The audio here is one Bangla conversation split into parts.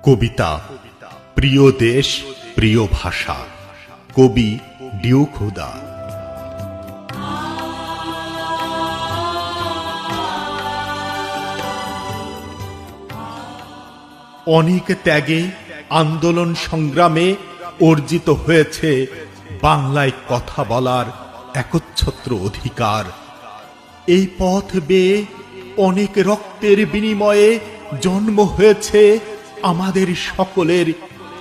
কবিতা প্রিয় দেশ প্রিয় ভাষা, কবি ডিউক হুদা। অনেক ত্যাগে আন্দোলন সংগ্রামে অর্জিত হয়েছে বাংলায় কথা বলার একচ্ছত্র অধিকার। এই পথ বেয়ে অনেক রক্তের বিনিময়ে জন্ম হয়েছে আমাদের সকলের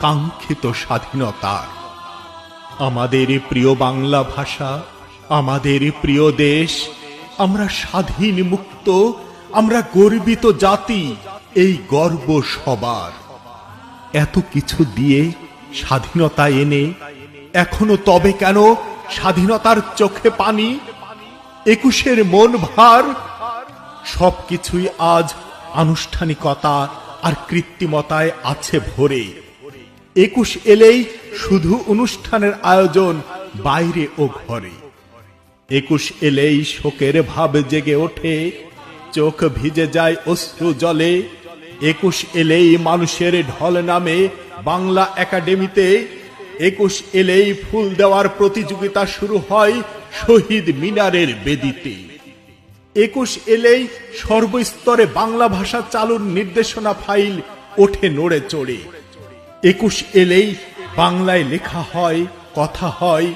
কাঙ্ক্ষিত স্বাধীনতার। আমাদের প্রিয় বাংলা ভাষা, আমাদের প্রিয় দেশ, আমরা স্বাধীন মুক্ত, আমরা গর্বিত জাতি, এই গর্ব সবার। এত কিছু দিয়ে স্বাধীনতা এনে এখনো তবে কেন স্বাধীনতার চোখে পানি? ২১-এর মন ভার সবকিছুই আজ আনুষ্ঠানিকতা আর কৃত্রিমতায় আছে ভরে। ২১ এলেই শুধু অনুষ্ঠানের আয়োজন বাইরে ও ঘরে। ২১ এলেই শোকের ভাব জেগে ওঠে, চোখ ভিজে যায় অশ্রু জলে। ২১ এলেই মানুষের ঢল নামে বাংলা একাডেমিতে। ২১ এলেই ফুল দেওয়ার প্রতিযোগিতা শুরু হয় শহীদ মিনারের বেদিতে। ২১ এলেই সর্বস্তরে বাংলা ভাষা চালুর নির্দেশনা ফাইল ওঠে নড়ে চড়ে। ২১ এলেই বাংলায় লেখা হয়, কথা হয়,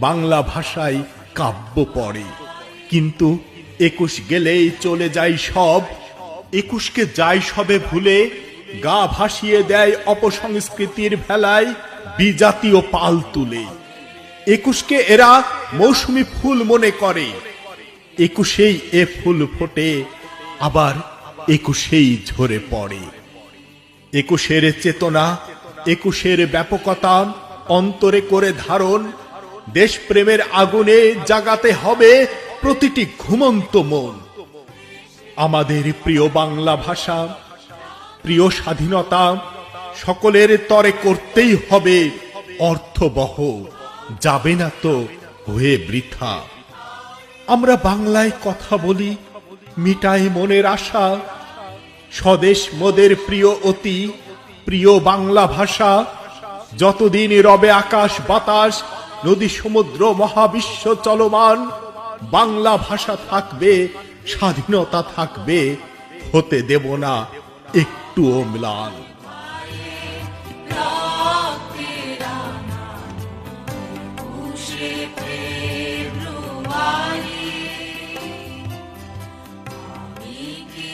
বাংলা ভাষায় কাব্য পড়ে। কিন্তু ২১ গেলেই চলে যায় সব। ২১কে যায় সবে ভুলে, গা ভাসিয়ে দেয় অপসংস্কৃতির ভেলায় বিজাতীয় পাল তুলে। ২১কে এরা মৌসুমি ফুল মনে করে, ২১এই এ ফুল ফোটে, আবার ২১এই ঝরে পড়ে। ২১-এর চেতনা, ২১-এর ব্যাপকতা অন্তরে করে ধারণ। দেশপ্রেমের আগুনে জাগাতে হবে প্রতিটি ঘুমন্ত মন। আমাদের প্রিয় বাংলা ভাষা, প্রিয় স্বাধীনতা সকলের তরে করতেই হবে অর্থবহ, যাবে না তো হয়ে বৃথা। আমরা বাংলায় কথা বলি, মিটাই মনের আশা। স্বদেশ মোদের প্রিয় অতি, প্রিয় বাংলা ভাষা। যতদিন রবে আকাশ বাতাস, নদী সমুদ্র মহাবিশ্ব চলমান, বাংলা ভাষা থাকবে, স্বাধীনতা থাকবে, হতে দেব না একটুও ম্লান। আমি কি